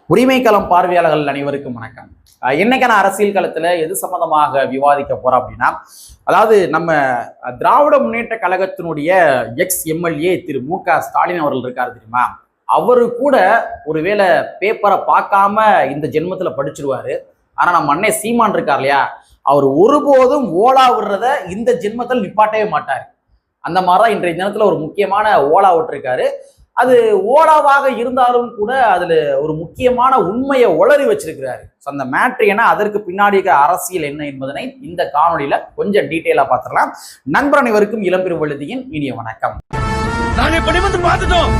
உரிமை களம் பார்வையாளர்கள் அனைவருக்கும் வணக்கம். இன்னைக்கான அரசியல் களத்துல எது சம்பந்தமாக விவாதிக்க போறோம் அப்படின்னா, அதாவது நம்ம திராவிட முன்னேற்ற கழகத்தினுடைய எம்எல்ஏ திரு மு.க.ஸ்டாலின் அவர்கள் இருக்காரு தெரியுமா, அவரு கூட ஒருவேளை பேப்பரை பார்க்காம இந்த ஜென்மத்துல படிச்சிருவாரு. ஆனா நம்ம அண்ணன் சீமான் இருக்கார் இல்லையா, அவர் ஒருபோதும் ஓலா விடுறத இந்த ஜென்மத்தில் நிப்பாட்டவே மாட்டார். அந்த மாதிரிதான் இன்றைய தினத்துல ஒரு முக்கியமான ஓலா விட்டுருக்காரு. அது ஓலாவாக இருந்தாலும் கூட அதுல ஒரு முக்கியமான உண்மையை உளறி வச்சிருக்கிறாரு. அந்த மேட்ரு என்ன, அதற்கு பின்னாடி அரசியல் என்ன என்பதனை இந்த காணொலியில கொஞ்சம் டீட்டெயிலா பார்த்துடலாம். நண்பர் அனைவருக்கும் இளம்பெருவழுதியின் இனிய வணக்கம். நாங்க இப்படி வந்து பார்த்துட்டோம்,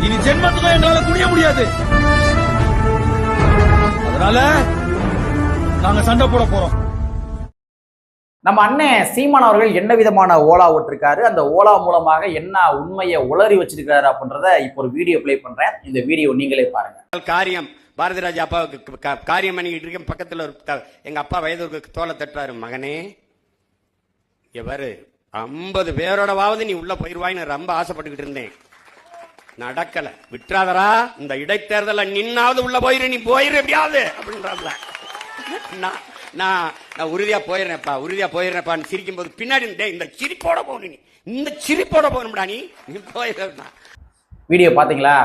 இனி ஜென்மத்துல எங்களால குடிய முடியாது. அதனால நாங்க சண்டை போட போறோம். நம்ம அண்ணன் சீமான் அவர்கள் என்ன விதமான ஓலா விட்டுருக்காரு, அந்த ஓலா மூலமாக என்ன உண்மையை உளறி வச்சிருக்காரு அப்படின்றத இப்போ ஒரு வீடியோ பிளே பண்றேன். இந்த வீடியோ நீங்களே பாருங்க. காரியம் பாரதிராஜா அப்பாவுக்கு காரியம் பண்ணிக்கிட்டு இருக்கேன். பக்கத்துல எங்க அப்பா வயதுக்கு தோலை தட்டுறாரு, மகனே எவரு 50 பேரோடவாவது நீ உள்ள போயிருவாயின்னு ரொம்ப ஆசைப்பட்டுக்கிட்டு இருந்தேன். நடக்கல, விட்டுறாதரா, இந்த இடைத்தேர்தல நின்னாவது உள்ள போயிரு, நீ போயிரு எப்படியாவது அப்படின்றாப்ல. நான் உறுதியா போயிடுறேன்ப்பான்னு சிரிக்கும் போது பின்னாடி இந்த சிரிப்போட போகணும், இந்த சிரிப்போட போகணும்டா, நீ போயிடுறா. வீடியோ பாத்தீங்களா?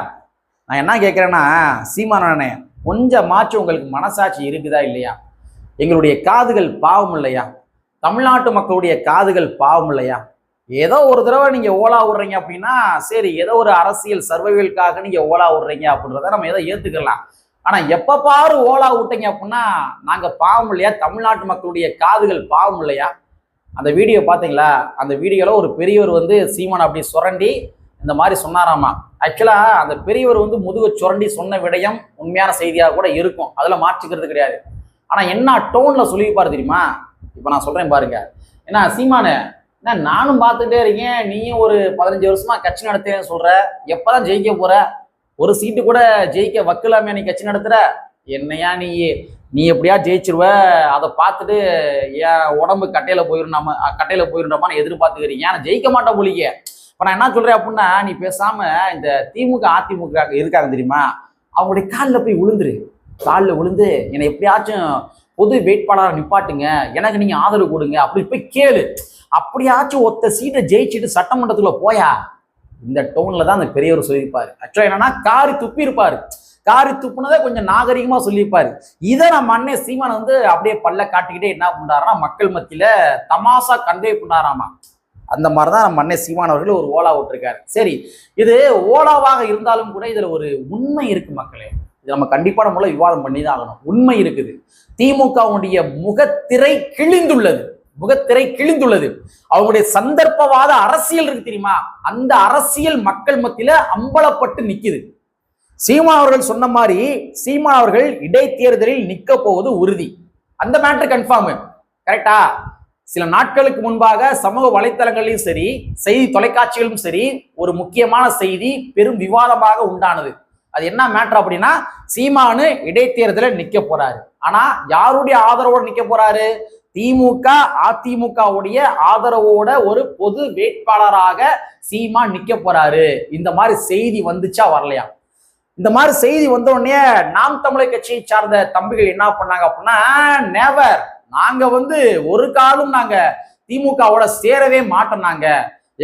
நான் என்ன கேட்கிறேன்னா, சீமானே கொஞ்சமாச்சும் உங்களுக்கு மனசாட்சி இருக்குதா இல்லையா? எங்களுடைய காதுகள் பாவம் இல்லையா? தமிழ்நாட்டு மக்களுடைய காதுகள் பாவம் இல்லையா? ஏதோ ஒரு தடவை நீங்க ஓலா விடுறீங்க அப்படின்னா சரி, ஏதோ ஒரு அரசியல் சர்வைவலுக்காக நீங்க ஓலா விடுறீங்க அப்படின்றத நம்ம ஏதோ ஏத்துக்கலாம். ஆனா எப்ப பாரு ஓலா விட்டீங்க அப்படின்னா நாங்க பாவம் இல்லையா? தமிழ்நாட்டு மக்களுடைய காதுகள் பாவம் இல்லையா? அந்த வீடியோ பாத்தீங்களா? அந்த வீடியோல ஒரு பெரியவர் சீமான் அப்படி சுரண்டி இந்த மாதிரி சொன்னாராமா. ஆக்சுவலா அந்த பெரியவர் முதுக சுரண்டி சொன்ன விடயம் உண்மையான செய்தியாக கூட இருக்கும், அதுல மாற்றிக்கிறது கிடையாது. ஆனா என்ன டோன்ல சொல்லிப்பாரு தெரியுமா? இப்ப நான் சொல்றேன் பாருங்க. ஏன்னா சீமானு, என்ன நானும் பார்த்துட்டே இருக்கேன், நீயும் ஒரு 15 வருஷமா கட்சி நடத்தேன்னு சொல்ற, எப்பதான் ஜெயிக்க போற? ஒரு சீட்டு கூட ஜெயிக்க வக்கலாமே, நீ கட்சி நடத்துற என்னையா? நீ எப்படியா ஜெயிச்சிருவ, அதை பார்த்துட்டு என் உடம்பு கட்டையில போயிருந்தோமான்னு எதிர்பார்த்துக்கிறீங்க. நான் ஜெயிக்க மாட்டேன் போலிக்க. இப்ப நான் என்ன சொல்றேன் அப்படின்னா, நீ பேசாம இந்த திமுக அதிமுக இருக்காங்க தெரியுமா, அவங்களுடைய காலில் போய் விழுந்துரு. காலில் விழுந்து என்னை எப்படியாச்சும் பொது வேட்பாளராக நிப்பாட்டுங்க, எனக்கு நீங்க ஆதரவு கொடுங்க அப்படி போய் கேளு. அப்படியாச்சும் ஒத்த சீட்டை ஜெயிச்சுட்டு சட்டமன்றத்துக்குள்ள போயா. இந்த டோன்ல தான் அந்த பெரியவர் சொல்லியிருப்பாரு. ஆக்சுவலா என்னன்னா, காரி துப்பி இருப்பாரு. காரி துப்புனதை கொஞ்சம் நாகரிகமா சொல்லியிருப்பாரு. இதை நம்ம அண்ணன் சீமான் அப்படியே பல்ல காட்டிக்கிட்டே என்ன பண்றாருன்னா, மக்கள் மத்தியில தமாசா கன்வே பண்ணாராமா. அந்த மாதிரிதான் நம்ம அண்ணன் சீமான் அவர்கள் ஒரு ஓலா விட்டுருக்காரு. சரி, இது ஓலாவாக இருந்தாலும் கூட இதுல ஒரு உண்மை இருக்கு மக்களே. இது நம்ம கண்டிப்பான மூலம் விவாதம் பண்ணி தான் ஆகணும். உண்மை இருக்குது. திமுகவுடைய முகத்திரை கிழிந்துள்ளது. அவங்களுடைய சந்தர்ப்பவாத அரசியல் இருக்கு தெரியுமா, அந்த அரசியல் மக்கள் மத்தியில அம்பலப்பட்டு நிக்குது. சீமான் அவர்கள் சொன்ன மாதிரி சீமான் அவர்கள் இடைத்தேர்தலில் நிக்க போவது உறுதி. அந்த மேட்டர் கன்ஃபார்ம். கரெக்டா? சில நாட்களுக்கு முன்பாக சமூக வலைத்தளங்களிலும் சரி, செய்தி தொலைக்காட்சிகளும் சரி, ஒரு முக்கியமான செய்தி பெரும் விவாதமாக உண்டானது. அது என்ன மேட்டர் அப்படின்னா, சீமானு இடைத்தேர்தலில் நிக்க போறாரு. ஆனா யாருடைய ஆதரவோடு நிக்க போறாரு? திமுக அதிமுகவுடைய ஆதரவோட ஒரு பொது வேட்பாளராக சீமான் நிக்க போறாரு. இந்த மாதிரி செய்தி வந்துச்சா வரலையா? இந்த மாதிரி செய்தி வந்த உடனே நாம் தமிழர் கட்சியை சார்ந்த தம்பிகள் என்ன பண்ணாங்க அப்படின்னா, நெவர், நாங்க ஒரு காலம் நாங்க திமுகவோட சேரவே மாட்டோம். நாங்க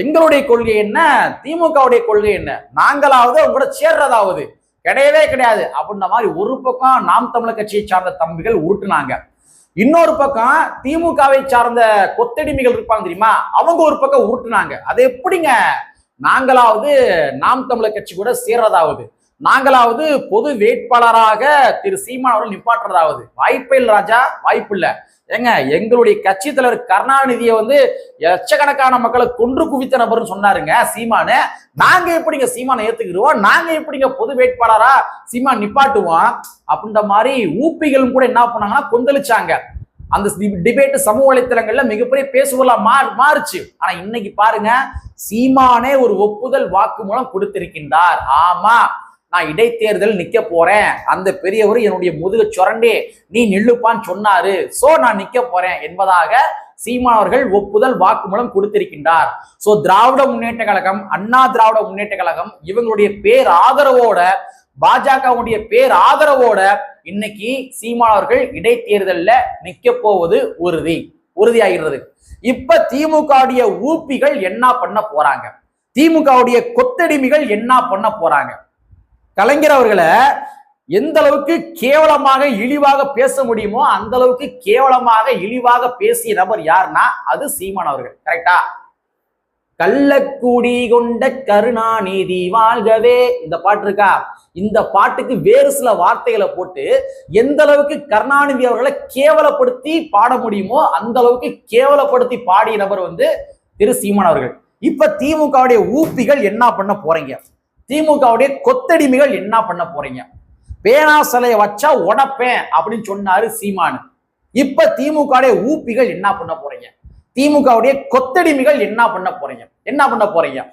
எங்களுடைய கொள்கை என்ன, திமுகவுடைய கொள்கை என்ன, நாங்களாவது உங்களோட சேர்றதாவது கிடையவே கிடையாது அப்படின்ற மாதிரி ஒரு பக்கம் நாம் தமிழர் கட்சியை சார்ந்த தம்பிகள் உருட்டுனாங்க. இன்னொரு பக்கம் திமுகவை சார்ந்த கொத்தடிமைகள் இருப்பாங்க தெரியுமா, அவங்க ஒரு பக்கம் உருட்டுனாங்க. அது எப்படிங்க, நாங்களாவது நாம் தமிழர் கட்சி கூட சேர்றதாவது, நாங்களாவது பொது வேட்பாளராக திரு சீமான் அவர்கள் நிப்பாட்டுறதாவது? வாய்ப்பே இல்லை ராஜா, வாய்ப்பு இல்லை. ஏங்க, எங்களுடைய கட்சி தலைவர் கருணாநிதியை லட்சக்கணக்கான மக்களை கொன்று குவித்த நபர்னு சொன்னாருங்க சீமானு. நாங்க எப்படிங்க சீமானை ஏத்துக்கிடுவோம், நாங்க எப்படிங்க பொது வேட்பாளரா சீமான் நிப்பாட்டுவோம் அப்படின்ற மாதிரி ஊப்பிகளும் கூட என்ன பண்ணாங்கன்னா கொந்தளிச்சாங்க. அந்த டிபேட் சமூக வலைத்தளங்கள்ல மிகப்பெரிய பேசுவலா மாறுச்சு. ஆனா இன்னைக்கு பாருங்க, சீமானே ஒரு ஒப்புதல் வாக்கு மூலம் கொடுத்திருக்கின்றார். ஆமா, நான் இடைத்தேர்தல் நிக்க போறேன், அந்த பெரியவர் என்னுடைய முதுக சுரண்டே நீ நில்லுப்பான்னு சொன்னாரு, சோ நான் நிக்க போறேன் என்பதாக சீமான் அவர்கள் ஒப்புதல் வாக்குமூலம் கொடுத்திருக்கின்றார். சோ திராவிட முன்னேற்ற கழகம், அண்ணா திராவிட முன்னேற்ற கழகம் இவங்களுடைய பேர் ஆதரவோட பாஜகவுடைய பேர் ஆதரவோட இன்னைக்கு சீமான் அவர்கள் இடைத்தேர்தல்ல நிக்க போவது உறுதியாகிறது. இப்ப திமுகவுடைய ஊப்பிகள் என்ன பண்ண போறாங்க, திமுகவுடைய கொத்தடிமைகள் என்ன பண்ண போறாங்க? கலைஞர் அவர்களை எந்த அளவுக்கு கேவலமாக இழிவாக பேச முடியுமோ அந்த அளவுக்கு கேவலமாக இழிவாக பேசிய நபர் யாருன்னா அது சீமான் அவர்கள். கரெக்டா? கள்ளக்கூடி கொண்ட கருணாநிதி வாழ்கவே இந்த பாட்டு இருக்கா? இந்த பாட்டுக்கு வேறு சில வார்த்தைகளை போட்டு எந்த அளவுக்கு கருணாநிதி அவர்களை கேவலப்படுத்தி பாட முடியுமோ அந்த அளவுக்கு கேவலப்படுத்தி பாடிய நபர் திரு சீமான் அவர்கள். இப்ப திமுகவுடைய ஊப்பிகள் என்ன பண்ண போறீங்க, திமுகவுடைய கொத்தடிமைகள் என்ன பண்ண போறீங்க? பேனா சிலையை வச்சா உடப்பேன் அப்படின்னு சொன்னாரு சீமான். இப்ப திமுகவுடைய ஊப்பிகள் என்ன பண்ண போறீங்க, திமுகவுடைய கொத்தடிமைகள் என்ன பண்ண போறீங்க?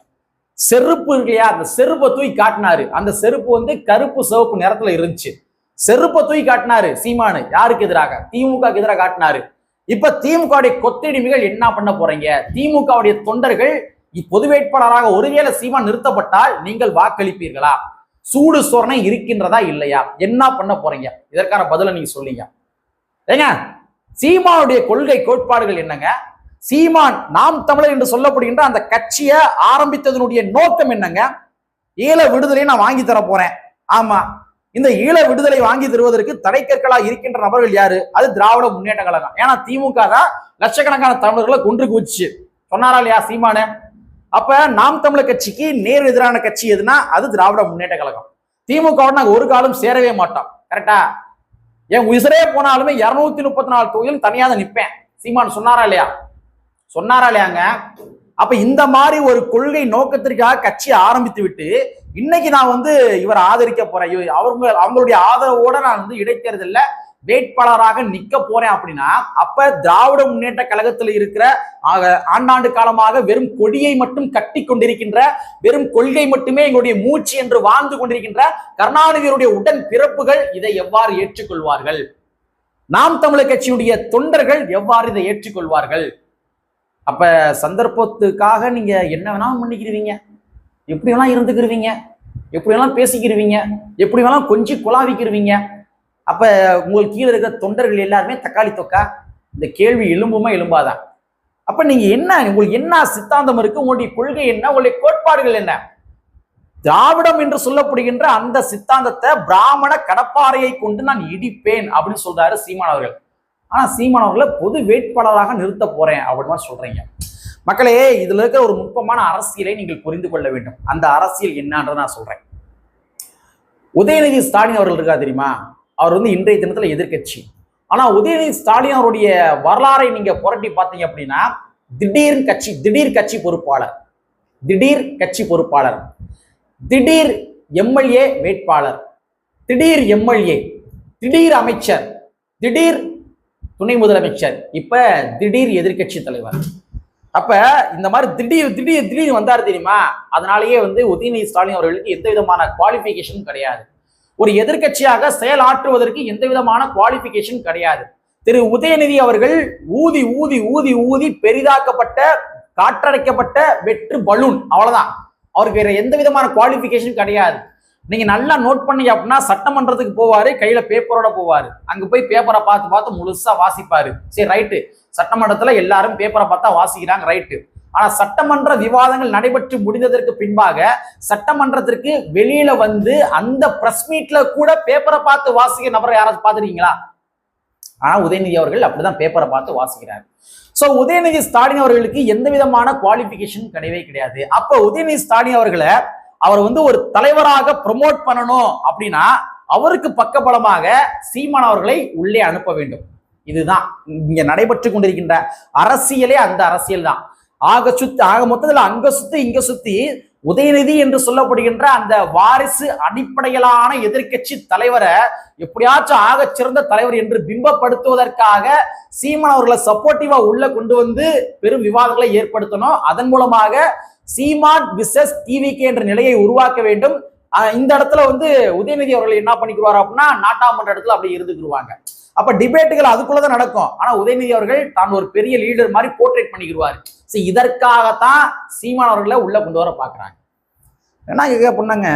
செருப்பு இல்லையா, அந்த செருப்பை தூக்கி காட்டினாரு. அந்த செருப்பு கருப்பு சிவப்பு நிறத்துல இருந்துச்சு. செருப்பை தூக்கி காட்டினாரு சீமானு. யாருக்கு எதிராக? திமுகவுக்கு எதிராக காட்டினாரு. இப்ப திமுகவுடைய கொத்தடிமைகள் என்ன பண்ண போறீங்க? திமுகவுடைய தொண்டர்கள் பொது வேட்பாளராக ஒருவேளை சீமான் நிறுத்தப்பட்டால் நீங்கள் வாக்களிப்பீர்களா? சூடு சொரணை இருக்கின்றதா இல்லையா? என்ன பண்ண போறீங்க? இதற்கான பதில நீங்க சொல்லுங்க. ஏங்க, சீமானுடைய கொள்கை கோட்பாடுகள் என்னங்க? சீமான் நாம் தமிழர் என்று சொல்லப்படுகின்ற அந்த கட்சியை ஆரம்பித்ததனுடைய நோக்கம் என்னங்க? ஈழ விடுதலை நான் வாங்கி தர போறேன். ஆமா, இந்த ஈழ விடுதலை வாங்கி தருவதற்கு தடைக்கற்களா இருக்கின்ற நபர்கள் யாரு? அது திராவிட முன்னேற்ற கழகம். ஏன்னா திமுக தான் லட்சக்கணக்கான தமிழர்களை கொன்று குவிச்சு சொன்னாரா இல்லையா சீமானு? அப்ப நாம் தமிழர் கட்சிக்கு நேர் எதிரான கட்சி எதுனா அது திராவிட முன்னேற்ற கழகம். திமுக நாங்க ஒரு காலம் சேரவே மாட்டோம். கரெக்டா? என் உயிரே போனாலுமே 234 தொகுதியிலும் தனியாக நிற்பேன் சீமான் சொன்னாரா இல்லையாங்க? அப்ப இந்த மாதிரி ஒரு கொள்கை நோக்கத்திற்காக கட்சியை ஆரம்பித்து விட்டு இன்னைக்கு நான் இவரை ஆதரிக்க போறேன், அவங்களுடைய ஆதரவோட நான் இடைத்தேர்தல்ல வேட்பாளராக நிக்க போறேன் அப்படின்னா அப்ப திராவிட முன்னேற்ற கழகத்தில் இருக்கிற ஆண்டாண்டு காலமாக வெறும் கொடியை மட்டும் கட்டி கொண்டிருக்கின்ற, வெறும் கொள்கை மட்டுமே எங்களுடைய மூச்சு என்று வாழ்ந்து கொண்டிருக்கின்ற கருணாநிதியுடைய உடன் பிறப்புகள் இதை எவ்வாறு ஏற்றுக்கொள்வார்கள்? நாம் தமிழர் கட்சியுடைய தொண்டர்கள் எவ்வாறு இதை ஏற்றுக்கொள்வார்கள்? அப்ப சந்தர்ப்பத்துக்காக நீங்க என்ன வேணாலும் பண்ணிக்கிறீங்க, எப்படி வேணாலும் இருந்துக்கிறீங்க, எப்படி வேணாலும் பேசிக்கிறீங்க, எப்படி வேணாலும் கொஞ்சம் குழாவிக்கிறீங்க. அப்ப உங்களுக்கு கீழே இருக்கிற தொண்டர்கள் எல்லாருமே தக்காளி தொக்கா? இந்த கேள்வி எழும்புமா எழும்பாதான்? அப்ப நீங்க உங்களுக்கு என்ன சித்தாந்தம் இருக்கு, உங்களுடைய கொள்கை என்ன, உங்களுடைய கோட்பாடுகள் என்ன? திராவிடம் என்று சொல்லப்படுகின்ற அந்த சித்தாந்தத்தை பிராமண கடப்பாறையை கொண்டு நான் இடிப்பேன் அப்படின்னு சொல்றாரு சீமான் அவர்கள். ஆனா சீமான் அவர்களை பொது வேட்பாளராக நிறுத்த போறேன் அப்படின்னு சொல்றீங்க. மக்களே, இதுல இருக்கிற ஒரு நுட்பமான அரசியலை நீங்கள் புரிந்து கொள்ள வேண்டும். அந்த அரசியல் என்னன்றதை நான் சொல்றேன். உதயநிதி ஸ்டாலின் அவர்கள் இருக்கா தெரியுமா? அவர் இன்றைய தினத்துல எதிர்கட்சி. ஆனா உதயநிதி ஸ்டாலின் அவருடைய வரலாறை நீங்க புரட்டி பார்த்தீங்க அப்படின்னா திடீர் கட்சி பொறுப்பாளர், திடீர் எம்எல்ஏ வேட்பாளர், திடீர் எம்எல்ஏ, திடீர் அமைச்சர், திடீர் துணை முதலமைச்சர், இப்ப திடீர் எதிர்கட்சி தலைவர். அப்ப இந்த மாதிரி திடீர் வந்தாரு தெரியுமா? அதனாலேயே உதயநிதி ஸ்டாலின் அவர்களுக்கு எந்த விதமான குவாலிபிகேஷன் கிடையாது. ஒரு எதிர்கட்சியாக செயலாற்றுவதற்கு எந்த விதமான குவாலிபிகேஷன் கிடையாது. திரு உதயநிதி அவர்கள் ஊதி ஊதி ஊதி ஊதி பெரிதாக்கப்பட்ட காற்றடைக்கப்பட்ட வெற்று பலூன், அவ்வளவுதான். அவருக்கு வேற எந்த விதமான குவாலிபிகேஷன் கிடையாது. நீங்க நல்லா நோட் பண்ணீங்க அப்படின்னா சட்டமன்றத்துக்கு போவாரு, கையில பேப்பரோட போவாரு. அங்க போய் பேப்பரை பார்த்து முழுசா வாசிப்பாரு. சரி, ரைட்டு, சட்டமன்றத்துல எல்லாரும் பேப்பரை பார்த்தா வாசிக்கிறாங்க, ரைட்டு. ஆனா சட்டமன்ற விவாதங்கள் நடைபெற்று முடிந்ததற்கு பின்பாக சட்டமன்றத்திற்கு வெளியில அந்த பிரஸ் மீட்ல கூட பேப்பரை பார்த்து வாசிக்கிற நபரை யாராவது பார்த்துருக்கீங்களா? ஆனா உதயநிதி அவர்கள் அப்படிதான் பேப்பரை பார்த்து வாசிக்கிறார். சோ உதயநிதி ஸ்டாலின் அவர்களுக்கு எந்த விதமான குவாலிபிகேஷன் கிடையாது. அப்ப உதயநிதி ஸ்டாலின் அவர்களை அவர் ஒரு தலைவராக ப்ரமோட் பண்ணணும் அப்படின்னா அவருக்கு பக்கபலமாக சீமான் அவர்களை உள்ளே அனுப்ப வேண்டும். இதுதான் இங்க நடைபெற்று கொண்டிருக்கின்ற அரசியலே. அந்த அரசியல் தான் ஆக மொத்தத்துல அங்க சுத்தி இங்க சுத்தி உதயநிதி என்று சொல்லப்படுகின்ற அந்த வாரிசு அடிப்படையிலான எதிர்கட்சி தலைவரை எப்படியாச்சும் ஆக சிறந்த தலைவர் என்று பிம்பப்படுத்துவதற்காக சீமான் அவர்களை சப்போர்ட்டிவா உள்ள கொண்டு பெரும் விவாதங்களை ஏற்படுத்தணும். அதன் மூலமாக சீமான் விசஸ் டிவிகே என்ற நிலையை உருவாக்க வேண்டும். இந்த இடத்துல உதயநிதி அவர்கள் என்ன பண்ணிக்குவார் அப்படின்னா நாட்டாமன்ற இடத்துல அப்படி இருந்துக்குருவாங்க. அப்ப டிபேட்டுகள் அதுக்குள்ளதான் நடக்கும். ஆனா உதயநிதி அவர்கள் தான் ஒரு பெரிய லீடர் மாதிரி போர்ட்ரேட் பண்ணிக்கிறாரு. இதற்காகத்தான் சீமான் அவர்களை உள்ள கொண்டு வர பாக்குறாங்க. என்ன கேட்க பொண்ணாங்க,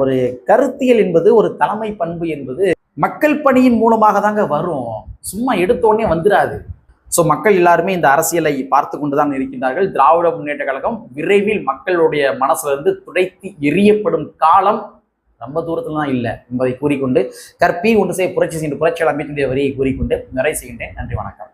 ஒரு கருத்தியல் என்பது, ஒரு தலைமை பண்பு என்பது மக்கள் பணியின் மூலமாக தாங்க வரும், சும்மா எடுத்த உடனே வந்துடாது. ஸோ மக்கள் எல்லாருமே இந்த அரசியலை பார்த்து கொண்டுதான் இருக்கின்றார்கள். திராவிட முன்னேற்ற கழகம் விரைவில் மக்களுடைய மனசுல இருந்து துடைத்து எரியப்படும் காலம் ரொம்ப தூரத்துல தான் இல்லை என்பதை கூறிக்கொண்டு, கற்பி ஒன்று செய்ய புரட்சி செய்கின்ற புரட்சியாளர் அம்பேத்கர் வரியை கூறிக்கொண்டு நிறைவு செய்கின்றேன். நன்றி, வணக்கம்.